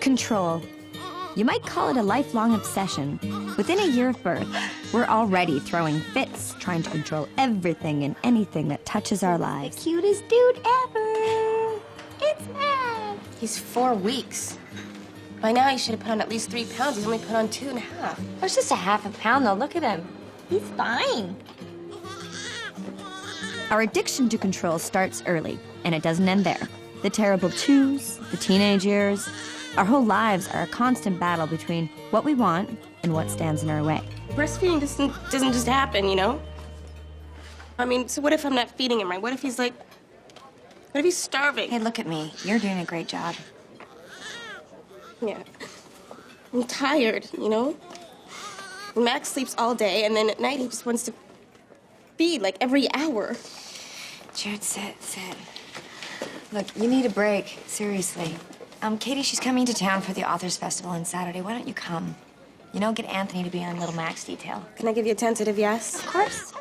Control. You might call it a lifelong obsession. Within a year of birth, we're already throwing fits, trying to control everything and anything that touches our lives. The cutest dude ever. It's Max. He's 4 weeks. By now, he should have put on at least 3 pounds. He's only put on 2.5. There's just a half a pound, though. Look at him. He's fine. Our addiction to control starts early, and it doesn't end there. The terrible twos, the teenage years, our whole lives are a constant battle between what we want and what stands in our way. Breastfeeding doesn't just happen, you know? I mean, so what if I'm not feeding him right? What if he's like, what if he's starving? Hey, look at me. You're doing a great job. Yeah. I'm tired, you know? Max sleeps all day, and then at night he just wants to feed, like, every hour. Jude, sit. Look, you need a break. Seriously. Katie, she's coming to town for the Authors Festival on Saturday. Why don't you come? You know, get Anthony to be on Little Max detail. Can I give you a tentative yes? Of course.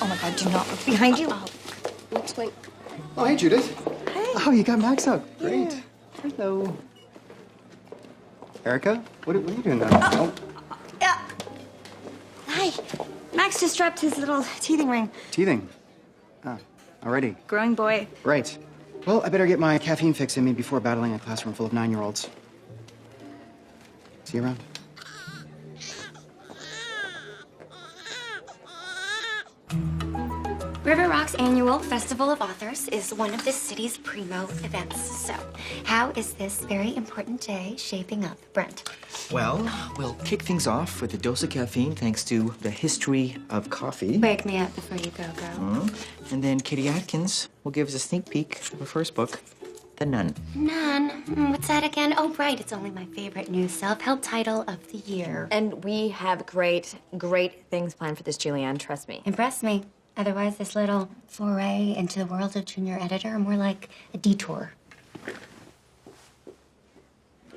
Oh, my God, do not look behind you. Looks like... Oh, hey, Judith. Hey. Oh, you got Max up. Great. Yeah. Hello. Erica, what are you doing now? Oh. Yeah. Hi. Max just dropped his little teething ring. Teething. Ah, already. Growing boy. Right. Well, I better get my caffeine fix in me before battling a classroom full of 9-year-olds. See you around. River Rock's annual Festival of Authors is one of the city's primo events. So, how is this very important day shaping up, Brent? Well, we'll kick things off with a dose of caffeine thanks to the history of coffee. Wake me up before you go, girl. And then Katie Atkins will give us a sneak peek of her first book, The Nun. Nun. What's that again? Oh, right. It's only my favorite new self-help title of the year. And we have great things planned for this, Julianne. Trust me. Impress me. Otherwise, this little foray into the world of junior editor, more like a detour.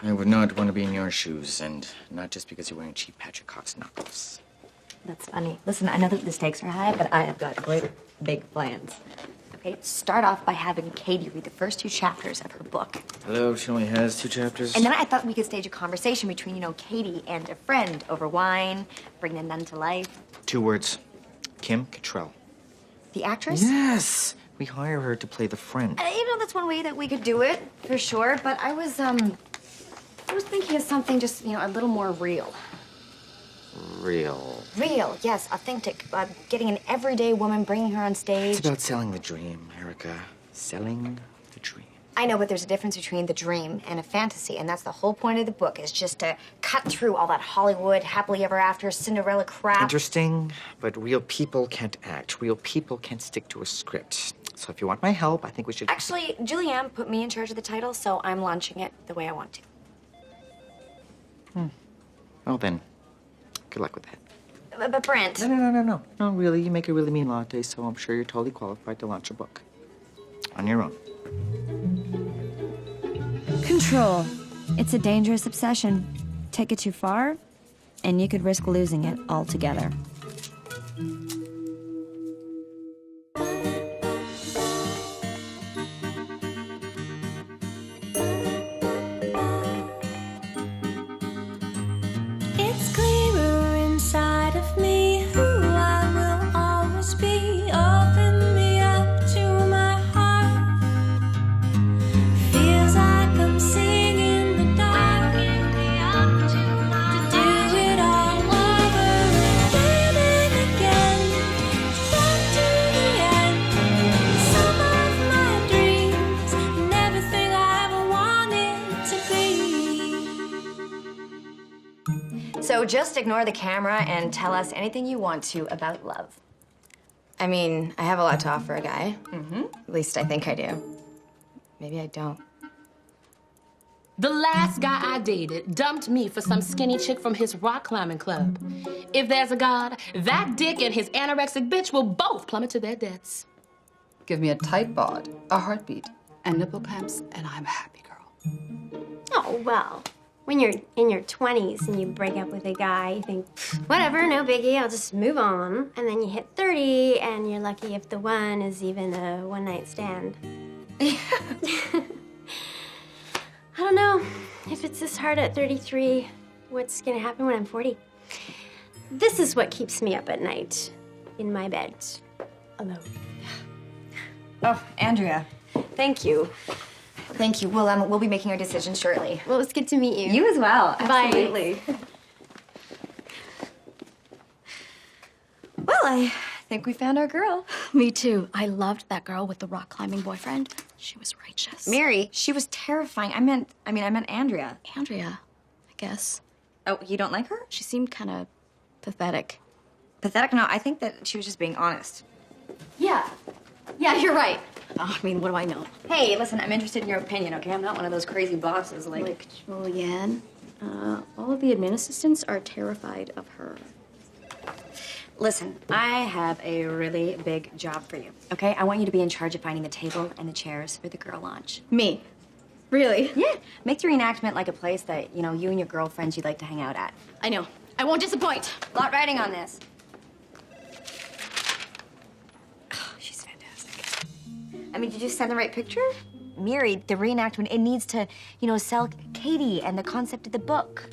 I would not want to be in your shoes, and not just because you're wearing cheap Patrick Cox knockoffs. That's funny. Listen, I know that the stakes are high, but I have got great big plans. Okay, start off by having Katie read the first 2 chapters of her book. Hello, she only has 2 chapters. And then I thought we could stage a conversation between, you know, Katie and a friend over wine, bring the nun to life. 2 words. Kim Cattrall. The actress? Yes! We hire her to play the friend. You know, that's one way that we could do it, for sure. But I was thinking of something just, you know, a little more real. Real. Real, yes, authentic. Getting an everyday woman, bringing her on stage. It's about selling the dream, Erica. Selling the dream. I know, but there's a difference between the dream and a fantasy, and that's the whole point of the book, is just to cut through all that Hollywood, happily ever after, Cinderella crap. Interesting, but real people can't act. Real people can't stick to a script. So if you want my help, I think we should... Actually, Julianne put me in charge of the title, so I'm launching it the way I want to. Well then, good luck with that. But Brent... No, really, you make a really mean latte, so I'm sure you're totally qualified to launch a book. On your own. Control. It's a dangerous obsession. Take it too far, and you could risk losing it altogether. It's clearer inside of me who I will always be. Open me up to my heart. Feels like I'm singing the dark. Open me up to my heart. To do it all over again and again. Start to the end. Some of my dreams and everything I ever wanted to be. So just ignore the camera and tell us anything you want to about love. I mean, I have a lot to offer a guy. At least I think I do. Maybe I don't. The last guy I dated dumped me for some skinny chick from his rock climbing club. If there's a God, that dick and his anorexic bitch will both plummet to their deaths. Give me a tight bod, a heartbeat, and nipple clamps, and I'm a happy girl. Oh, well, when you're in your 20s and you break up with a guy, you think, whatever, no biggie, I'll just move on. And then you hit 30 and you're lucky if the one is even a one-night stand. I don't know. If it's this hard at 33, what's gonna happen when I'm 40? This is what keeps me up at night, in my bed, alone. Oh, Andrea, thank you. Thank you. We'll be making our decision shortly. Well, it's good to meet you. You as well. Bye. Absolutely. Well, I think we found our girl. Me too. I loved that girl with the rock climbing boyfriend. She was righteous. Mary, she was terrifying. I meant Andrea. Andrea, I guess. Oh, you don't like her? She seemed kind of pathetic. Pathetic? No, I think that she was just being honest. Yeah, you're right. Oh, I mean, what do I know? Hey, listen, I'm interested in your opinion, okay? I'm not one of those crazy bosses like Julianne, all of the admin assistants are terrified of her. Listen, I have a really big job for you, okay? I want you to be in charge of finding the table and the chairs for the girl launch. Me? Really? Yeah. Make the reenactment like a place that, you and your girlfriends you'd like to hang out at. I know. I won't disappoint. A lot riding on this. Oh, she's fantastic. I mean, did you send the right picture? Mary, the reenactment, it needs to, sell Katie and the concept of the book.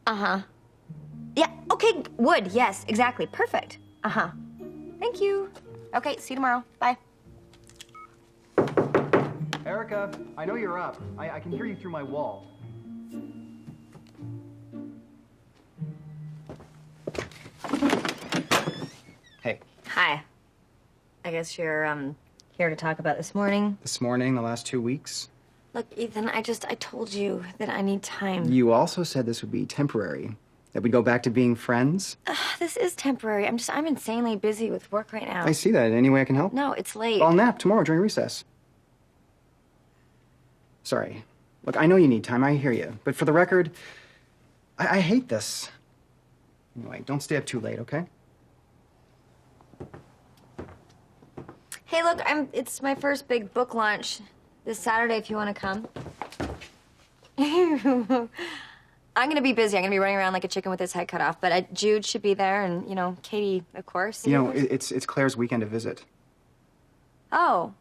Uh-huh. Yeah, okay, wood, yes, exactly. Perfect. Uh-huh. Thank you. Okay, see you tomorrow. Bye. Erica, I know you're up. I can hear you through my wall. Hey. Hi. I guess you're, here to talk about this morning. This morning, the last 2 weeks. Look, Ethan, I told you that I need time. You also said this would be temporary. That we'd go back to being friends. This is temporary. I'm insanely busy with work right now. I see that. Any way I can help? No, it's late. I'll nap tomorrow during recess. Sorry. Look, I know you need time. I hear you. But for the record, I hate this. Anyway, don't stay up too late, okay? Hey, look, it's my first big book launch this Saturday if you want to come. I'm gonna be busy. I'm gonna be running around like a chicken with its head cut off. But Jude should be there, and Katie, of course. It's Claire's weekend to visit. Oh.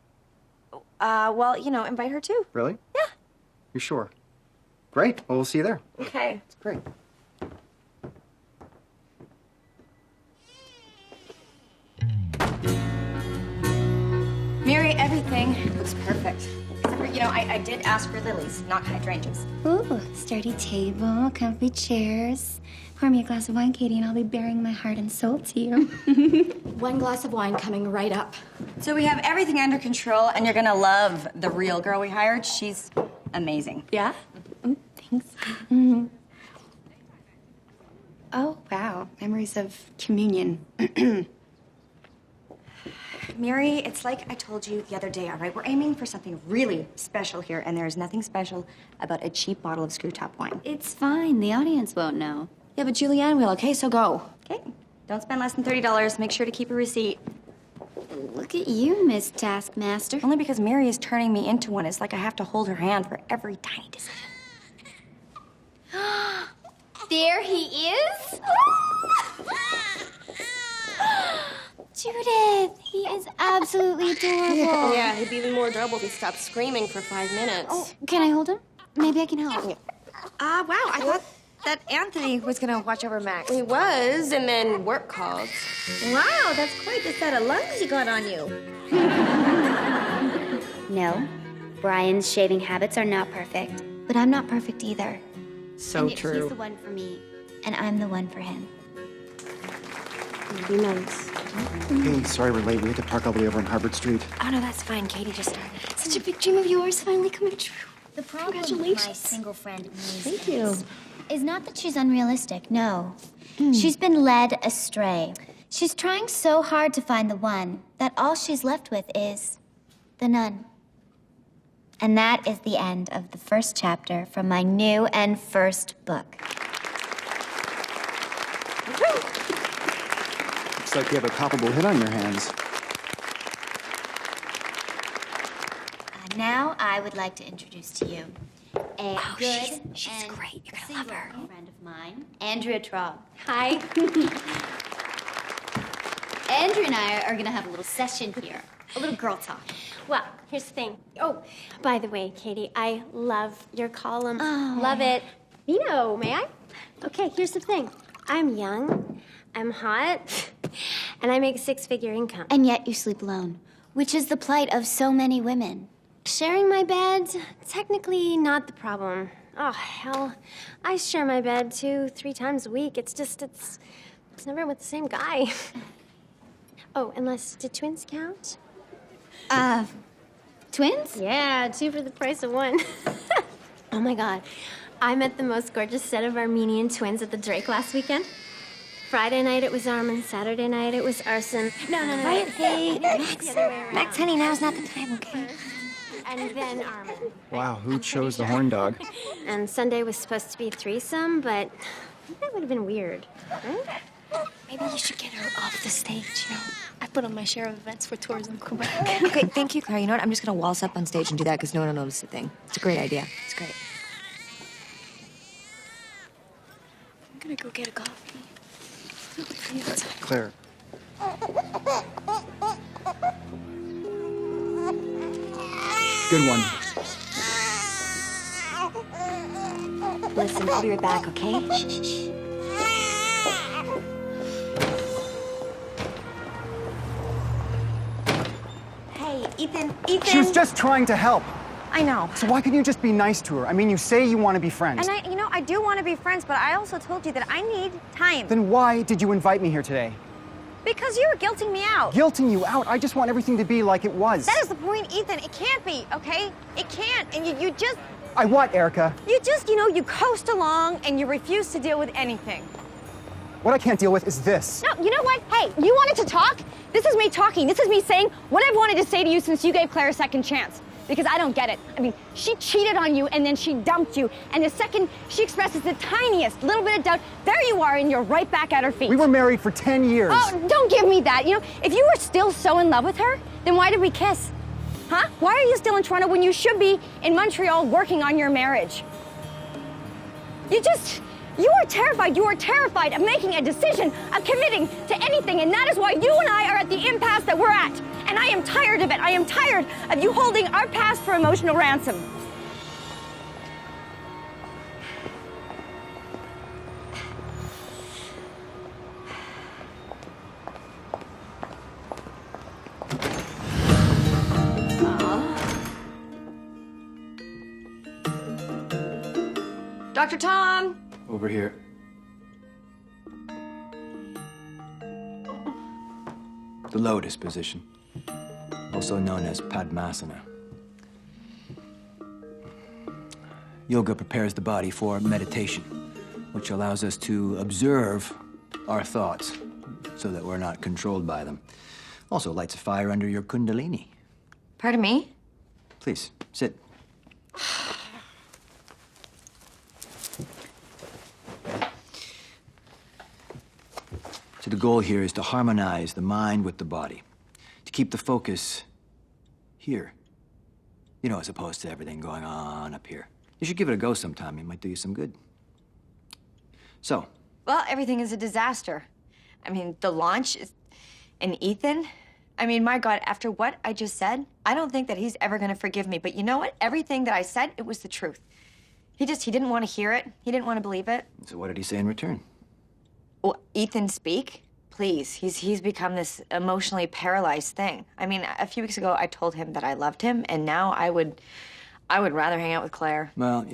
Well, invite her too. Really? Yeah. You're sure? Great. Well, we'll see you there. Okay. It's great. Mary, everything looks perfect. Except for, I did ask for lilies, not hydrangeas. Ooh, sturdy table, comfy chairs. Pour me a glass of wine, Katie, and I'll be bearing my heart and soul to you. One glass of wine coming right up. So we have everything under control, and you're gonna love the real girl we hired. She's amazing. Yeah? Thanks. Oh, wow. Memories of communion. Mary, it's like I told you the other day, all right? We're aiming for something really special here, and there's nothing special about a cheap bottle of screw top wine. It's fine. The audience won't know. Yeah, but Julianne will, okay? So go. Okay? Don't spend less than $30. Make sure to keep a receipt. Look at you, Miss Taskmaster. Only because Mary is turning me into one. It's like I have to hold her hand for every tiny decision. There he is. Judith, he is absolutely adorable. Yeah, he'd be even more adorable if he stopped screaming for 5 minutes. Oh, can I hold him? Maybe I can help. Wow, I thought that Anthony was gonna watch over Max. He was, and then work called. Wow, that's quite the set of lungs you got on you. No, Brian's shaving habits are not perfect, but I'm not perfect either. So and yet true. He's the one for me, and I'm the one for him. Be nice. Hey, sorry we're late. We had to park all the way over on Harvard Street. Oh, no, that's fine. Katie just started. Such a big dream of yours finally coming true. The problem with my single friend Is not that she's unrealistic, no. She's been led astray. She's trying so hard to find the one that all she's left with is the none. And that is the end of the first chapter from my new and first book. Looks like you have a palpable hit on your hands. Now I would like to introduce to you a good she's and great. You're gonna love her. friend of mine, Andrea Traub. Hi. Andrew and I are gonna have a little session here. A little girl talk. Well, here's the thing. Oh, by the way, Katie, I love your column. Oh. Love it. Vino, may I? Okay, here's the thing. I'm young, I'm hot, and I make a six-figure income. And yet you sleep alone, which is the plight of so many women. Sharing my bed, technically not the problem. Oh, hell. I share my bed 2-3 times a week. It's never with the same guy. Oh, unless, did twins count? Twins? Yeah, 2 for the price of 1. Oh my God. I met the most gorgeous set of Armenian twins at the Drake last weekend. Friday night it was Armin, Saturday night it was Arson. No. Right? Hey, Max. The other way around. Max, honey, now's not the time, okay? And then Armin. Wow, who chose the horn dog? And Sunday was supposed to be a threesome, but that would have been weird, right? Maybe you should get her off the stage, you know? I put on my share of events for tourism Quebec. Okay, thank you, Claire. You know what? I'm just gonna waltz up on stage and do that because no one will notice the thing. It's a great idea. It's great. I'm gonna go get a coffee. Claire. Good one. Listen, I'll be right back, okay? Shh. Hey, Ethan. She was just trying to help. I know. So why couldn't you just be nice to her? I mean, you say you want to be friends. And I do want to be friends, but I also told you that I need time. Then why did you invite me here today? Because you were guilting me out. Guilting you out? I just want everything to be like it was. That is the point, Ethan. It can't be, okay? It can't. And you just... I what, Erica? You just, you coast along and you refuse to deal with anything. What I can't deal with is this. No, you know what? Hey, you wanted to talk? This is me talking. This is me saying what I've wanted to say to you since you gave Claire a second chance. Because I don't get it. I mean, she cheated on you and then she dumped you. And the second she expresses the tiniest little bit of doubt, there you are and you're right back at her feet. We were married for 10 years. Oh, don't give me that. If you were still so in love with her, then why did we kiss? Huh? Why are you still in Toronto when you should be in Montreal working on your marriage? You are terrified. You are terrified of making a decision, of committing to anything. And that is why you and I are at the impasse that we're at. And I am tired of it. I am tired of you holding our past for emotional ransom. Dr. Tom! Over here. The lotus position, also known as Padmasana. Yoga prepares the body for meditation, which allows us to observe our thoughts so that we're not controlled by them. Also lights a fire under your kundalini. Pardon me? Please, sit. So the goal here is to harmonize the mind with the body, to keep the focus here, as opposed to everything going on up here. You should give it a go sometime. It might do you some good. So. Well, everything is a disaster. I mean, the launch is... And Ethan? I mean, my God, after what I just said, I don't think that he's ever gonna forgive me. But you know what? Everything that I said, it was the truth. He didn't want to hear it. He didn't want to believe it. So what did he say in return? Well, Ethan, speak. Please. He's become this emotionally paralyzed thing. I mean, a few weeks ago, I told him that I loved him, and now I would rather hang out with Claire. Well,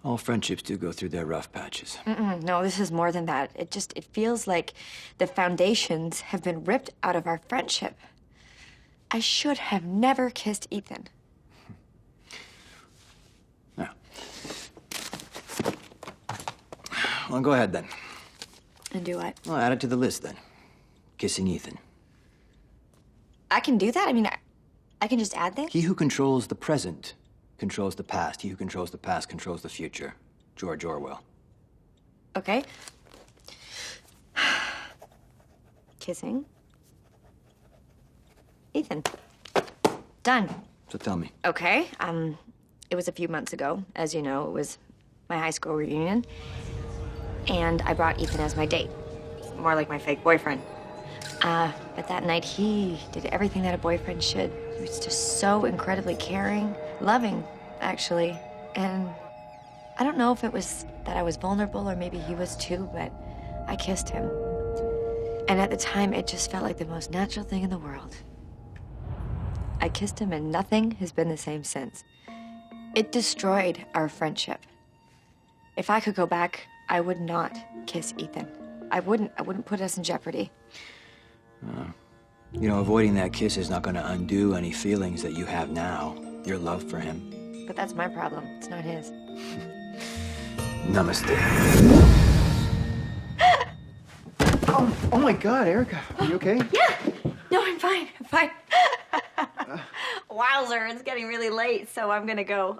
all friendships do go through their rough patches. No, this is more than that. It feels like the foundations have been ripped out of our friendship. I should have never kissed Ethan. Yeah. Well, go ahead then. And do what? Well, add it to the list then. Kissing Ethan. I can do that? I mean, I can just add things? He who controls the present controls the past. He who controls the past controls the future. George Orwell. Okay. Kissing. Ethan. Done. So tell me. Okay. It was a few months ago. As you know, it was my high school reunion. And I brought Ethan as my date. More like my fake boyfriend. But that night, he did everything that a boyfriend should. He was just so incredibly caring, loving, actually. And I don't know if it was that I was vulnerable or maybe he was too, but I kissed him. And at the time, it just felt like the most natural thing in the world. I kissed him and nothing has been the same since. It destroyed our friendship. If I could go back, I would not kiss Ethan. I wouldn't put us in jeopardy. You know, avoiding that kiss is not going to undo any feelings that you have now, your love for him. But that's my problem. It's not his. Namaste. Oh my God, Erica, are you okay? Yeah. No, I'm fine. I'm fine. Wowzer, it's getting really late, so I'm gonna go.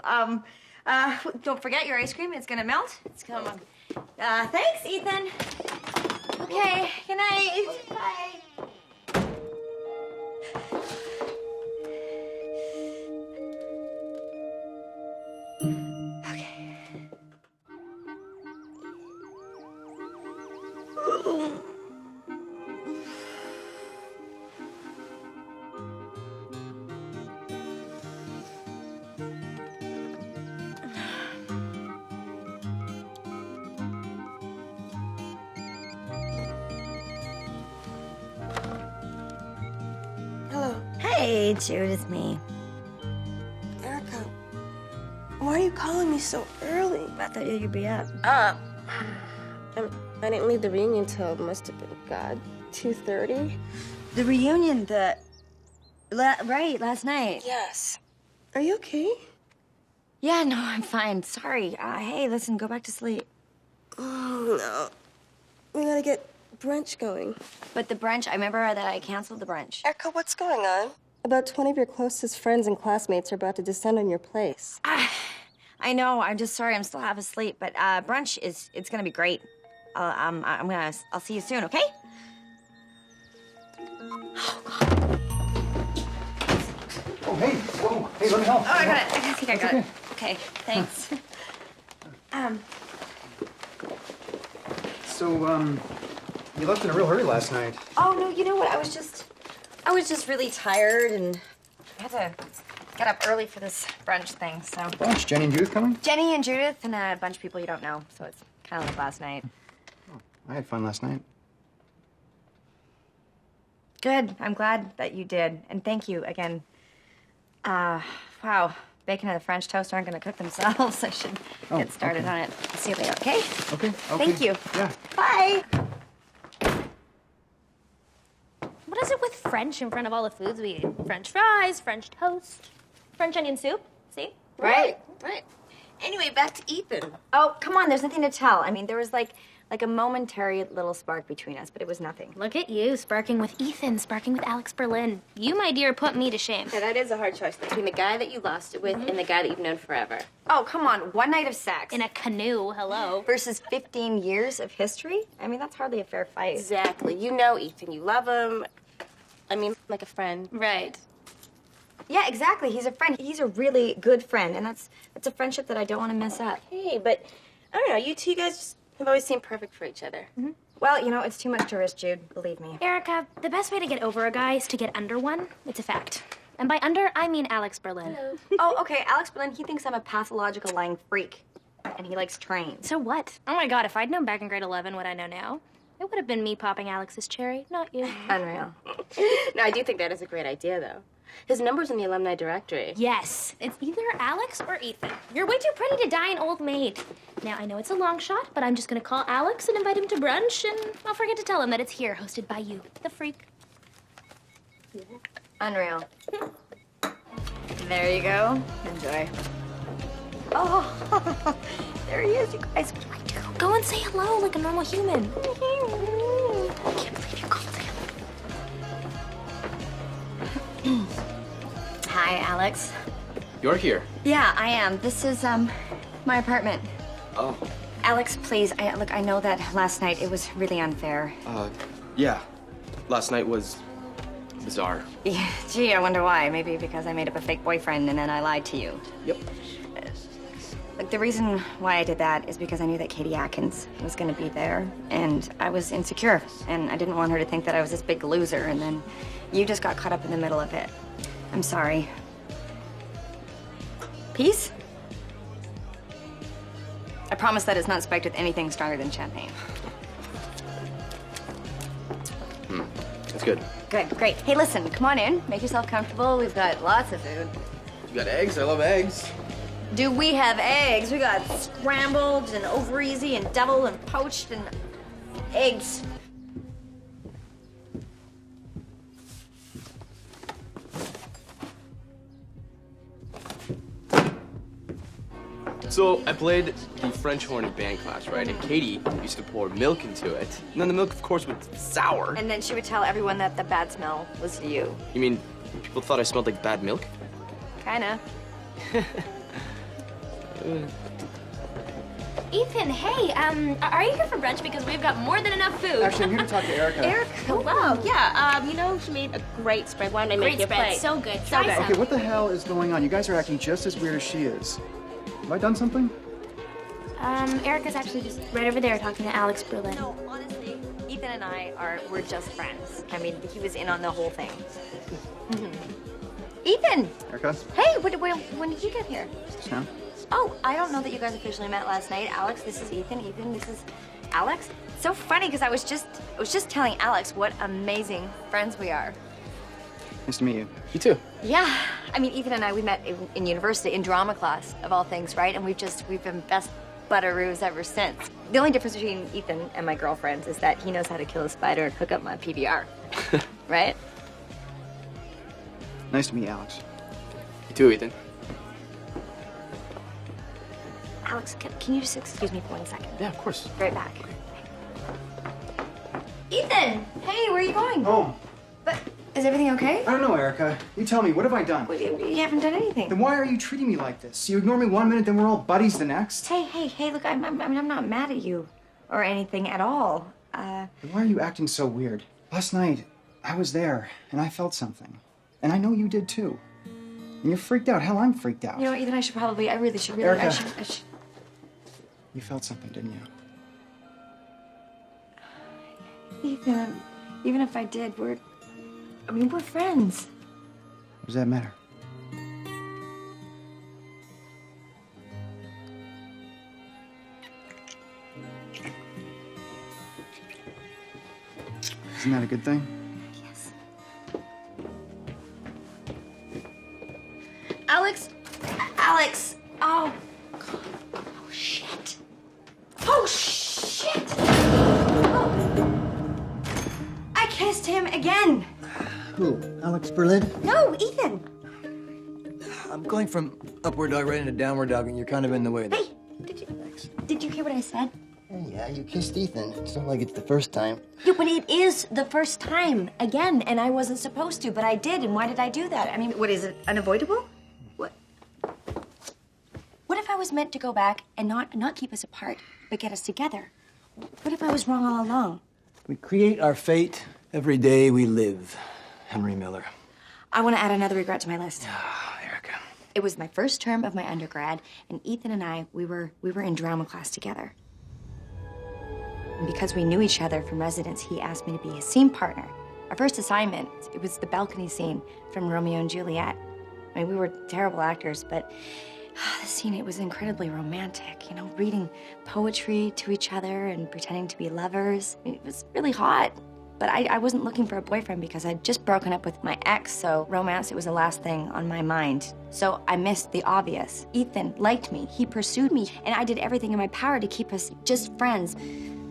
Don't forget your ice cream. It's gonna melt. It's coming. Thanks, Ethan. Okay. Good night. Bye. Okay. Hello. Hey, Jude, it's me. Erica, why are you calling me so early? I thought you'd be up. I didn't leave the reunion till must have been, God, 2:30? The reunion, right, last night. Yes. Are you okay? Yeah, no, I'm fine. Sorry. Hey, listen, go back to sleep. Oh, no. We gotta get brunch going. But the brunch, I remember that I canceled the brunch. Erica, what's going on? About 20 of your closest friends and classmates are about to descend on your place. I know, I'm just sorry, I'm still half asleep, but brunch it's gonna be great. I'll see you soon, okay? Oh, hey, whoa, hey, let me help. Oh, I got it. I think I got it. Okay, thanks. So, you left in a real hurry last night. Oh, no, you know what? I was just really tired and I had to get up early for this brunch thing, so. Brunch, Jenny and Judith coming? Jenny and Judith and a bunch of people you don't know, so it's kind of like last night. Oh, I had fun last night. Good. I'm glad that you did. And thank you again. Wow. Bacon and the French toast aren't going to cook themselves. I should get started on it. I'll see you later, okay? Okay. Thank you. Yeah. Bye. What is it with French in front of all the foods we eat? French fries, French toast, French onion soup. See? Right. Anyway, back to Ethan. Oh, come on. There's nothing to tell. I mean, there was like a momentary little spark between us, but it was nothing. Look at you, sparking with Ethan, sparking with Alex Berlin. You, my dear, put me to shame. Yeah, that is a hard choice between the guy that you lost it with and the guy that you've known forever. Oh, come on. One night of sex. In a canoe, hello. Versus 15 years of history? I mean, that's hardly a fair fight. Exactly. You know Ethan. You love him. I mean, like a friend. Right. Yeah, exactly. He's a friend. He's a really good friend, and that's a friendship that I don't want to mess up. Hey, but I don't know. You two guys just have always seemed perfect for each other. Mm-hmm. Well, you know, it's too much to risk, Jude. Believe me. Erica, the best way to get over a guy is to get under one. It's a fact. And by under, I mean Alex Berlin. Hello. Oh, okay. Alex Berlin, he thinks I'm a pathological lying freak, and he likes trains. So what? Oh my God, if I'd known back in grade 11 what I know now, it would have been me popping Alex's cherry, not you. Unreal. No, I do think that is a great idea, though. His number's in the alumni directory. Yes, it's either Alex or Ethan. You're way too pretty to die an old maid. Now, I know it's a long shot, but I'm just gonna call Alex and invite him to brunch, and I'll forget to tell him that it's here, hosted by you, the freak. Unreal. There you go. Enjoy. Oh, there he is, you guys. What do I do? Go and say hello like a normal human. I can't believe you called him. Hi, Alex. You're here. Yeah, I am. This is, my apartment. Oh. Alex, please, look, I know that last night it was really unfair. Yeah. Last night was bizarre. Yeah, gee, I wonder why. Maybe because I made up a fake boyfriend and then I lied to you. Yep. Like, the reason why I did that is because I knew that Katie Atkins was gonna be there, and I was insecure, and I didn't want her to think that I was this big loser, and then you just got caught up in the middle of it. I'm sorry. Peace? I promise that it's not spiked with anything stronger than champagne. That's good. Good, great. Hey, listen, come on in. Make yourself comfortable. We've got lots of food. You got eggs? I love eggs. Do we have eggs? We got scrambled and over easy and double and poached and eggs. So I played the French horn in band class, right? And Katie used to pour milk into it. And then the milk, of course, was sour. And then she would tell everyone that the bad smell was you. You mean people thought I smelled like bad milk? Kinda. Ethan, hey, are you here for brunch? Because we've got more than enough food. Actually, I'm here to talk to Erica. Eric, hello. Yeah, you know, she made a great spread. Why don't I make Great you a spread, plate? so good. So Try good. some. Okay, what the hell is going on? You guys are acting just as weird as she is. Have I done something? Erica's actually just right over there talking to Alex Berlin. No, honestly, Ethan and we're just friends. I mean, he was in on the whole thing. Ethan! Erica? Hey, when did you get here? Just now? Oh, I don't know that you guys officially met last night. Alex, this is Ethan. Ethan, this is Alex. So funny, because I was just telling Alex what amazing friends we are. Nice to meet you. You too. Yeah, I mean, Ethan and I, we met in university, in drama class, of all things, right? And we've been best butteroos ever since. The only difference between Ethan and my girlfriends is that he knows how to kill a spider and hook up my PBR, right? Nice to meet you, Alex. You too, Ethan. Alex, can you just excuse me for 1 second? Yeah, of course. Right back. Ethan! Hey, where are you going? Home. But is everything okay? I don't know, Erica. You tell me, what have I done? You haven't done anything. Then why are you treating me like this? You ignore me 1 minute, then we're all buddies the next? Hey, look, I'm not mad at you or anything at all. Then why are you acting so weird? Last night, I was there, and I felt something. And I know you did too. And you're freaked out. Hell, I'm freaked out. You know, Ethan, I really should. Erica. I should. You felt something, didn't you? Ethan, even if I did, we're friends. What does that matter? Isn't that a good thing? Yes. Alex! Oh, God. Oh, shit. Oh, shit! Oh. I kissed him again. Who? Alex Berlin? No, Ethan. I'm going from upward dog right into downward dog, and you're kind of in the way there. Hey, did you hear what I said? Yeah, you kissed Ethan. It's not like it's the first time. Yeah, but it is the first time again, and I wasn't supposed to, but I did. And why did I do that? I mean, what is it? Unavoidable? What if I was meant to go back and not keep us apart, but get us together? What if I was wrong all along? We create our fate every day we live, Henry Miller. I want to add another regret to my list. Erica. It was my first term of my undergrad, and Ethan and I, we were in drama class together. And because we knew each other from residence, he asked me to be his scene partner. Our first assignment, it was the balcony scene from Romeo and Juliet. I mean, we were terrible actors, but the scene, it was incredibly romantic, you know, reading poetry to each other and pretending to be lovers. I mean, it was really hot. But I wasn't looking for a boyfriend because I'd just broken up with my ex, so romance, it was the last thing on my mind. So I missed the obvious. Ethan liked me, he pursued me, and I did everything in my power to keep us just friends.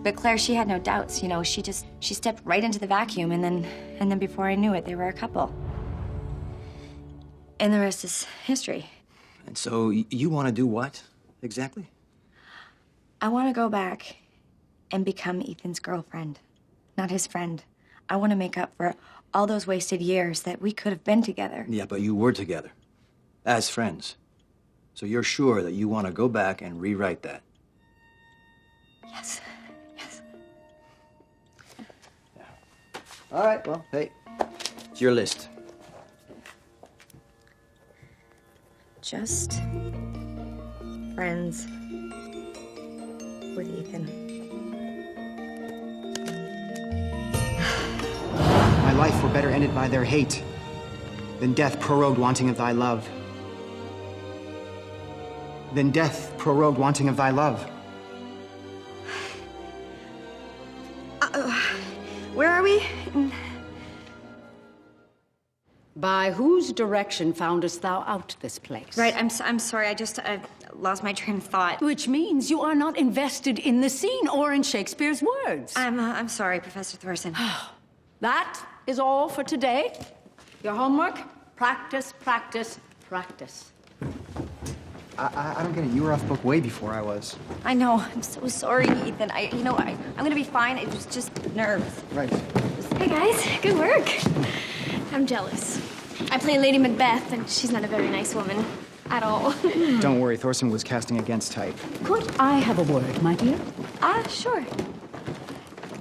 But Claire, she had no doubts, you know, she stepped right into the vacuum, and then before I knew it, they were a couple. And the rest is history. And so you want to do what, exactly? I want to go back and become Ethan's girlfriend, not his friend. I want to make up for all those wasted years that we could have been together. Yeah, but you were together, as friends. So you're sure that you want to go back and rewrite that? Yes. Yeah. All right, well, hey, it's your list. Just friends. friends with Ethan. My life were better ended by their hate than death prorogued wanting of thy love. Than death prorogued wanting of thy love. Where are we? By whose direction foundest thou out this place? Right, I'm sorry, I lost my train of thought. Which means you are not invested in the scene or in Shakespeare's words. I'm sorry, Professor Thorson. That is all for today. Your homework, practice, practice, practice. I don't get it. You were off book way before I was. I know, I'm so sorry, Ethan. I'm gonna be fine. It was just nerves. Right. Hey guys, good work. I'm jealous. I play Lady Macbeth, and she's not a very nice woman at all. Don't worry, Thorson was casting against type. Could I have a word, my dear? Sure.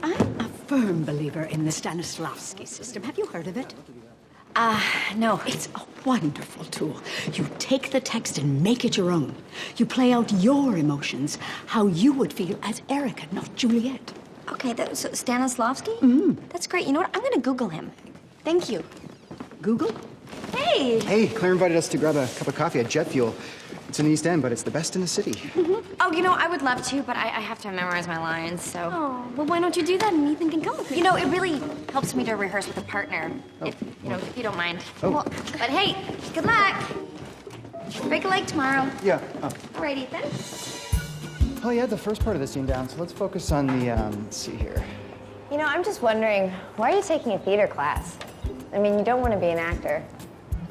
I'm a firm believer in the Stanislavski system. Have you heard of it? No. It's a wonderful tool. You take the text and make it your own. You play out your emotions, how you would feel as Erica, not Juliet. Okay, so Stanislavski? That's great. You know what? I'm gonna Google him. Thank you. Google? Hey! Hey, Claire invited us to grab a cup of coffee at Jet Fuel. It's in the East End, but it's the best in the city. Oh, I would love to, but I have to memorize my lines, so... Oh, well, why don't you do that and Ethan can come with me? It really helps me to rehearse with a partner, if you don't mind. Oh. Well, but hey, good luck. Break a leg tomorrow. Yeah. All right, Ethan. Oh, you had the first part of the scene down, so let's focus on the, let's see here. I'm just wondering, why are you taking a theater class? I mean, you don't want to be an actor.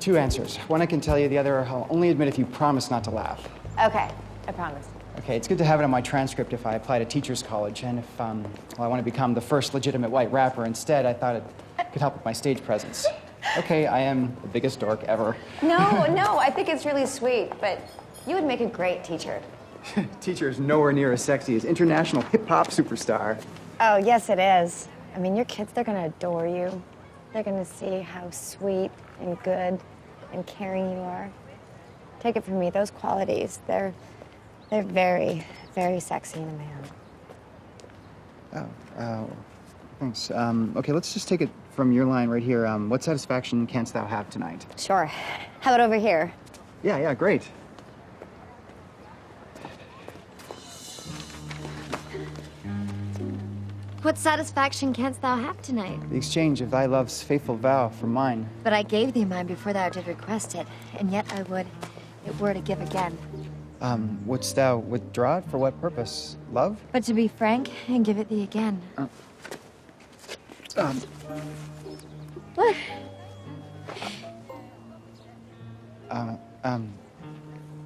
2 answers. One I can tell you, the other I'll only admit if you promise not to laugh. Okay, I promise. Okay, it's good to have it on my transcript if I apply to teacher's college, and if, I want to become the first legitimate white rapper instead, I thought it could help with my stage presence. Okay, I am the biggest dork ever. No, I think it's really sweet, but you would make a great teacher. Teacher is nowhere near as sexy as international hip-hop superstar. Oh, yes, it is. I mean, your kids, they're gonna adore you. They're gonna see how sweet and good and caring you are. Take it from me, those qualities, they're very, very sexy in a man. Oh, thanks. Okay, let's just take it from your line right here. What satisfaction canst thou have tonight? Sure. How about over here? Yeah, great. What satisfaction canst thou have tonight? The exchange of thy love's faithful vow for mine. But I gave thee mine before thou did request it, and yet I would, it were to give again. Wouldst thou withdraw it? For what purpose? Love? But to be frank, and give it thee again. What?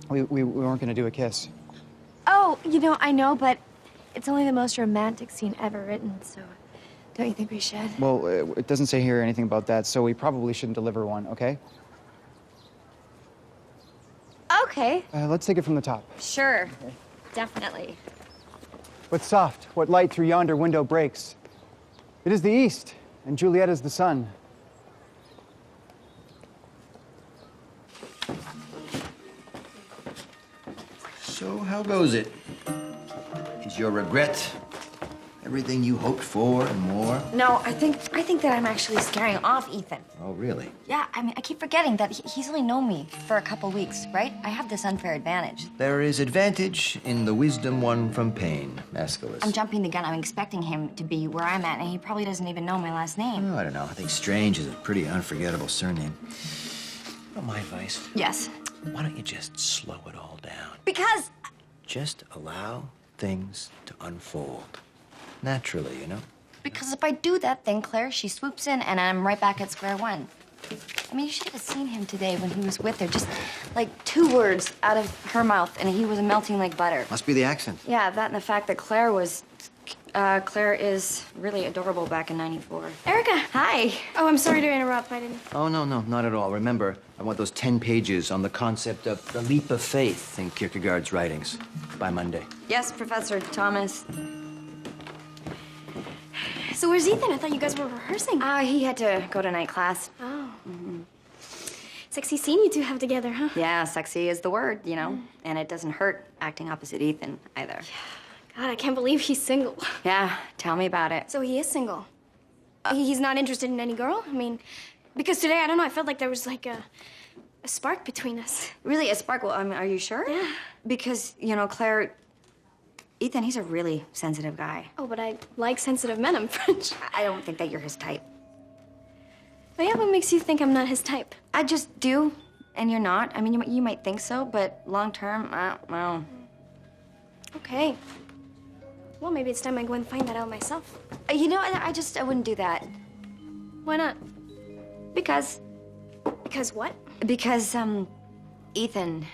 We weren't gonna do a kiss. Oh, I know, but it's only the most romantic scene ever written, so don't you think we should? Well, it doesn't say here anything about that, so we probably shouldn't deliver one, okay? Okay. Let's take it from the top. Sure. Definitely. What soft, what light through yonder window breaks? It is the east, and Juliet is the sun. So how goes it? Is your regret everything you hoped for and more? No, I think that I'm actually scaring off Ethan. Oh, really? Yeah, I keep forgetting that he's only known me for a couple weeks, right? I have this unfair advantage. There is advantage in the wisdom won from pain, Aeschylus. I'm jumping the gun. I'm expecting him to be where I'm at, and he probably doesn't even know my last name. Oh, I don't know. I think Strange is a pretty unforgettable surname. Oh, my advice. Yes. Why don't you just slow it all down? Because... Just allow things to unfold. Naturally, Because if I do that, then Claire, she swoops in, and I'm right back at square one. I mean, you should have seen him today when he was with her. Just, like, 2 words out of her mouth, and he was melting like butter. Must be the accent. Yeah, that and the fact that Claire is really adorable back in '94. Erica! Hi. Oh, I'm sorry to interrupt. I didn't... Oh, no, not at all. Remember, I want those 10 pages on the concept of the leap of faith in Kierkegaard's writings by Monday. Yes, Professor Thomas. So where's Ethan? I thought you guys were rehearsing. He had to go to night class. Oh. Sexy scene you two have together, huh? Yeah, sexy is the word, you know? And it doesn't hurt acting opposite Ethan either. God, I can't believe he's single. Yeah, tell me about it. So he is single. He's not interested in any girl? I mean, because today, I don't know, I felt like there was like a spark between us. Really, a spark? Well, I mean, are you sure? Yeah. Because, you know, Claire, Ethan, he's a really sensitive guy. Oh, but I like sensitive men, I'm French. I don't think that you're his type. But yeah, what makes you think I'm not his type? I just do, and you're not. I mean, you might think so, but long term, well. Okay. Well, maybe it's time I go and find that out myself. You know, I wouldn't do that. Why not? Because. Because what? Because, Ethan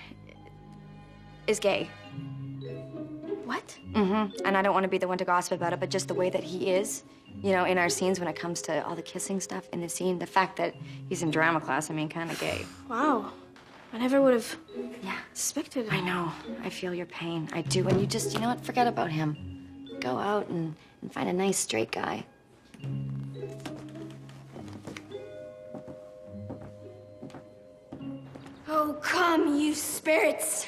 is gay. What? Mm-hmm. And I don't want to be the one to gossip about it, but just the way that he is, you know, in our scenes when it comes to all the kissing stuff in the scene, the fact that he's in drama class, I mean, kind of gay. Wow. I never would have suspected it. I know. I feel your pain. I do. And you just, you know what? Forget about him. Go out and find a nice straight guy. Oh, come, you spirits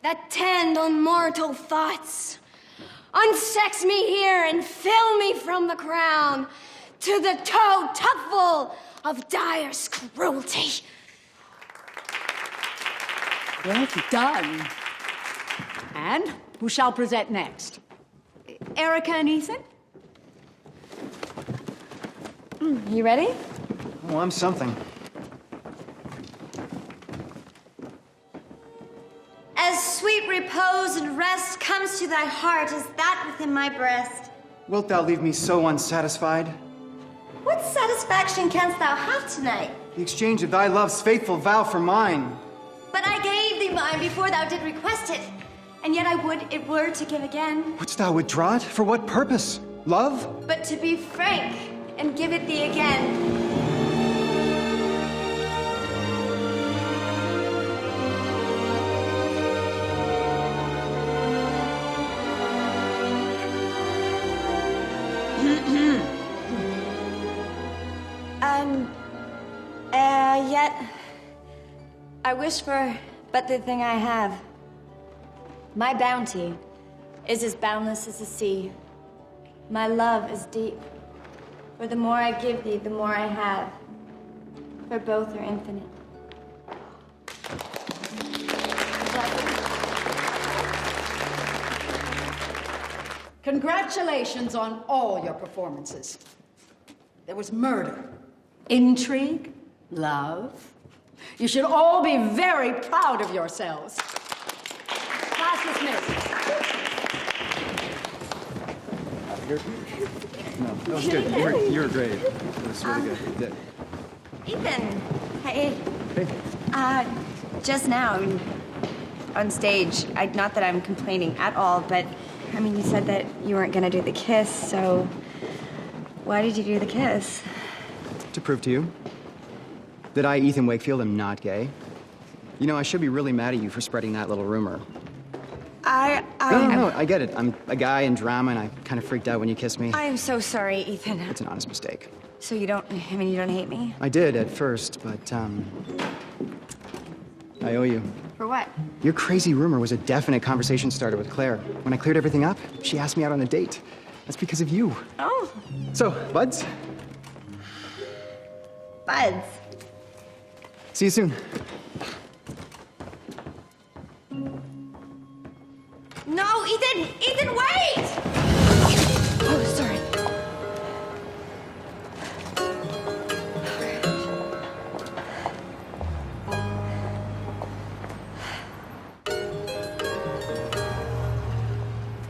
that tend on mortal thoughts. Unsex me here and fill me from the crown to the toe tupful of direst cruelty. Well done. And who shall present next? Erica and Ethan? You ready? Oh, I'm something. As sweet repose and rest comes to thy heart as that within my breast. Wilt thou leave me so unsatisfied? What satisfaction canst thou have tonight? The exchange of thy love's faithful vow for mine. But I gave thee mine before thou did request it, and yet I would it were to give again. Wouldst thou withdraw it? For what purpose? Love? But to be frank and give it thee again. Yet I wish for but the thing I have. My bounty is as boundless as the sea. My love is deep. For the more I give thee, the more I have. For both are infinite. Congratulations on all your performances. There was murder, intrigue, love. You should all be very proud of yourselves. Class dismissed. No, that was good. You were great. It was really good. You did. Ethan, hey. Hey. Just now, on stage, not that I'm complaining at all, but, I mean, you said that you weren't gonna do the kiss, so why did you do the kiss? To prove to you that I, Ethan Wakefield, am not gay. You know, I should be really mad at you for spreading that little rumor. No, I get it. I'm a guy in drama, and I kind of freaked out when you kissed me. I am so sorry, Ethan. It's an honest mistake. So you don't hate me? I did at first, but, I owe you. For what? Your crazy rumor was a definite conversation starter with Claire. When I cleared everything up, she asked me out on a date. That's because of you. Oh. So, buds? Buds. See you soon. No, Ethan! Ethan, wait! Oh, sorry.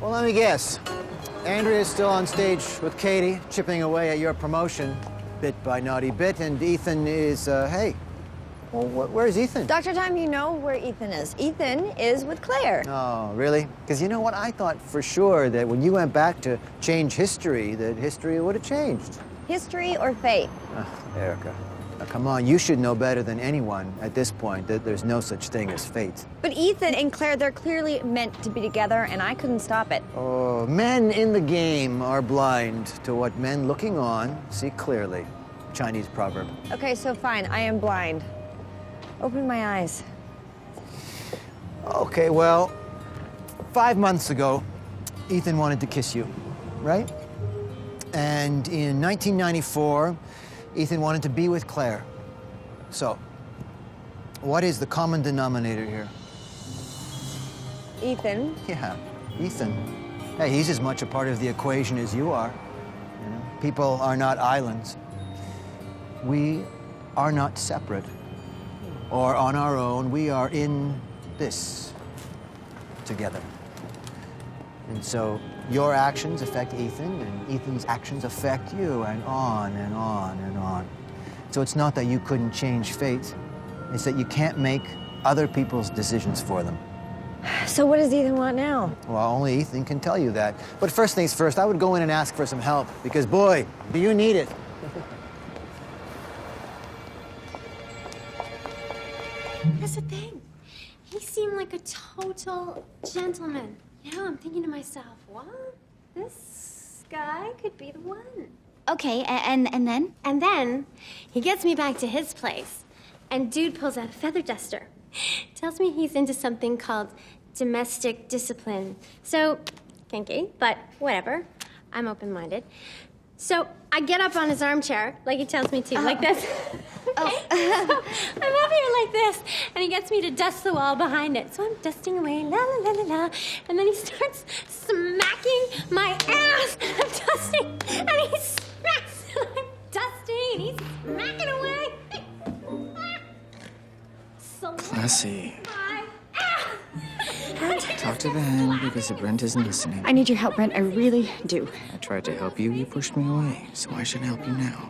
Well, let me guess. Andrea's still on stage with Katie, chipping away at your promotion, bit by naughty bit, and Ethan is, hey. Well, where's Ethan? Dr. Time, you know where Ethan is. Ethan is with Claire. Oh, really? Because you know what? I thought for sure that when you went back to change history, that history would have changed. History or fate? Erica. Now, come on, you should know better than anyone at this point that there's no such thing as fate. But Ethan and Claire, they're clearly meant to be together, and I couldn't stop it. Oh, men in the game are blind to what men looking on see clearly. Chinese proverb. Okay, so fine, I am blind. Open my eyes. Okay, well, 5 months ago, Ethan wanted to kiss you, right? And in 1994, Ethan wanted to be with Claire. So, what is the common denominator here? Ethan. Yeah, Ethan. Hey, he's as much a part of the equation as you are. You know, people are not islands. We are not separate or on our own. We are in this together. And so your actions affect Ethan, and Ethan's actions affect you, and on and on and on. So it's not that you couldn't change fate, it's that you can't make other people's decisions for them. So what does Ethan want now? Well, only Ethan can tell you that. But first things first, I would go in and ask for some help, because boy, do you need it. That's the thing. He seemed like a total gentleman. You know, I'm thinking to myself, what? This guy could be the one. Okay, and then? And then he gets me back to his place, and dude pulls out a feather duster. Tells me he's into something called domestic discipline. So, kinky, but whatever. I'm open-minded. So I get up on his armchair, like he tells me to, like this. So I'm up here like this, and he gets me to dust the wall behind it. So I'm dusting away, la la la la la, and then he starts smacking my ass. I'm dusting, and he smacks, and I'm dusting, and he's smacking away. Classy. Talk to the hen because if Brent isn't listening. I need your help, Brent. I really do. I tried to help you, you pushed me away. So I should help you now.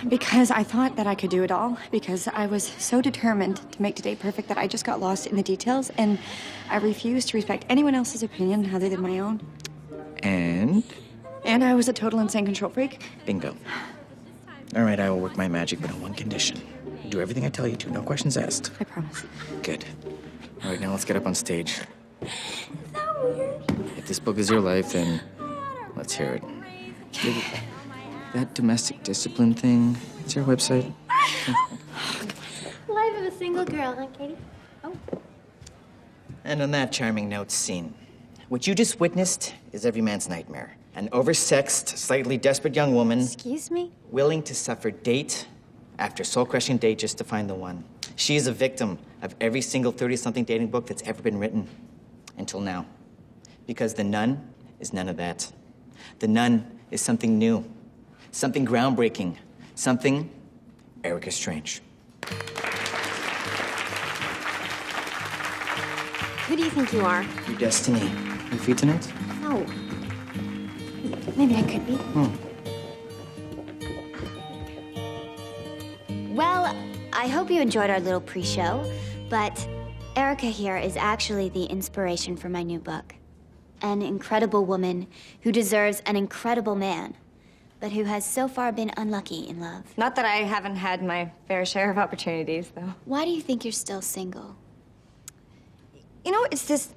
Because I thought that I could do it all. Because I was so determined to make today perfect that I just got lost in the details, and I refused to respect anyone else's opinion other than my own. And? And I was a total insane control freak. Bingo. All right, I will work my magic, but on one condition. Do everything I tell you to, no questions asked. I promise. Good. All right, now let's get up on stage. If this book is your life, then let's hear it. That domestic discipline thing, it's your website. Life of a single girl, huh, Katie? Oh. And on that charming note, scene. What you just witnessed is every man's nightmare. An oversexed, slightly desperate young woman. Excuse me? Willing to suffer date after soul-crushing date just to find the one. She is a victim of every single 30-something dating book that's ever been written. Until now. Because The Nun is none of that. The Nun is something new. Something groundbreaking. Something Erica Strange. Who do you think you are? Your destiny. You free tonight? No. Maybe I could be. Well, I hope you enjoyed our little pre-show, but Erica here is actually the inspiration for my new book. An incredible woman who deserves an incredible man, but who has so far been unlucky in love. Not that I haven't had my fair share of opportunities, though. Why do you think you're still single? You know, it's this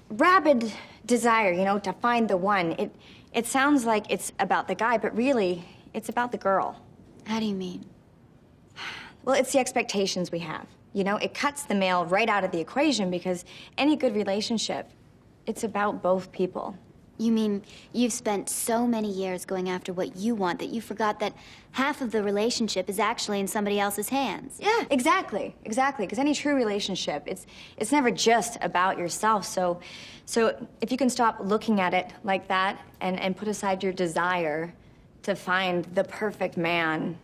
rabid desire, you know, to find the one. It sounds like it's about the guy, but really, it's about the girl. How do you mean? Well, it's the expectations we have. You know, it cuts the male right out of the equation because any good relationship, it's about both people. You mean you've spent so many years going after what you want that you forgot that half of the relationship is actually in somebody else's hands? Yeah, exactly. Because any true relationship, it's never just about yourself. So if you can stop looking at it like that and put aside your desire to find the perfect man,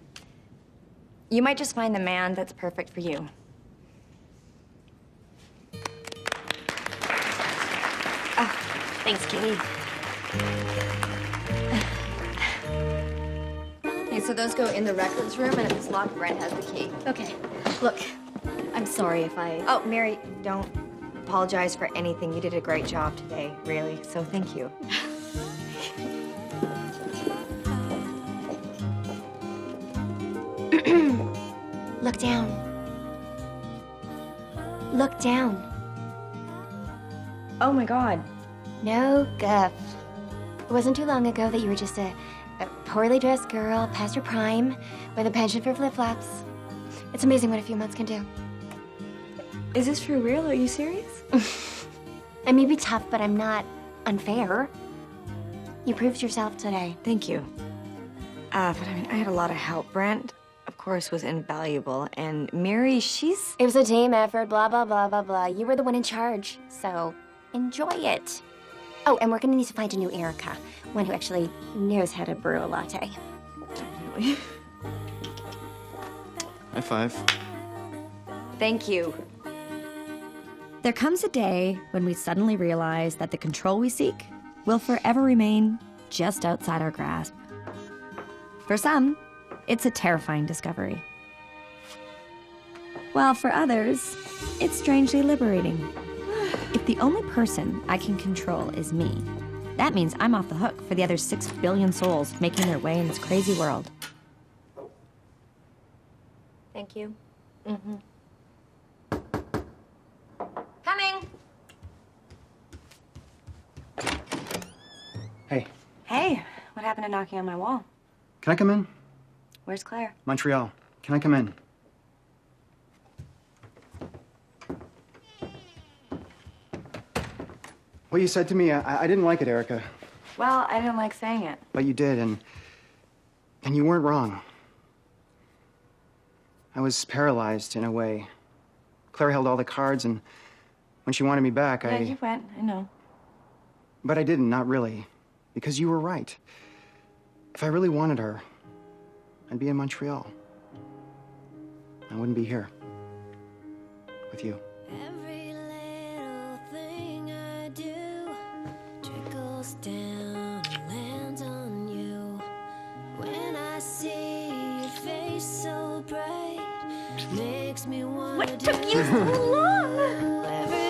you might just find the man that's perfect for you. Thanks, Katie. Okay, so those go in the records room, and if it's locked, Brent has the key. Okay. Look, I'm sorry if I... Oh, Mary, don't apologize for anything. You did a great job today, really, so thank you. Look down. Look down. Oh, my God. No guff. It wasn't too long ago that you were just a poorly dressed girl past your prime with a penchant for flip-flops. It's amazing what a few months can do. Is this for real? Are you serious? I may be tough, but I'm not unfair. You proved yourself today. Thank you. But I mean, I had a lot of help. Brent, of course, was invaluable. And Mary, she's... It was a team effort, blah, blah, blah, blah, blah. You were the one in charge, so enjoy it. Oh, and we're gonna need to find a new Erica, one who actually knows how to brew a latte. Definitely. High five. Thank you. There comes a day when we suddenly realize that the control we seek will forever remain just outside our grasp. For some, it's a terrifying discovery. While for others, it's strangely liberating. If the only person I can control is me, that means I'm off the hook for the other 6 billion souls making their way in this crazy world. Thank you. Coming. Hey, Hey, what happened to knocking on my wall? can I come in? Where's Claire? Montreal. Can I come in? What you said to me, I didn't like it, Erica. Well, I didn't like saying it. But you did, and you weren't wrong. I was paralyzed in a way. Claire held all the cards, and when she wanted me back, Yeah, you went. I know. But I didn't, not really. Because you were right. If I really wanted her, I'd be in Montreal. I wouldn't be here. With you. Every little thing I do trickles down and lands on you. When I see your face so bright, makes me wanna What took you so long? Every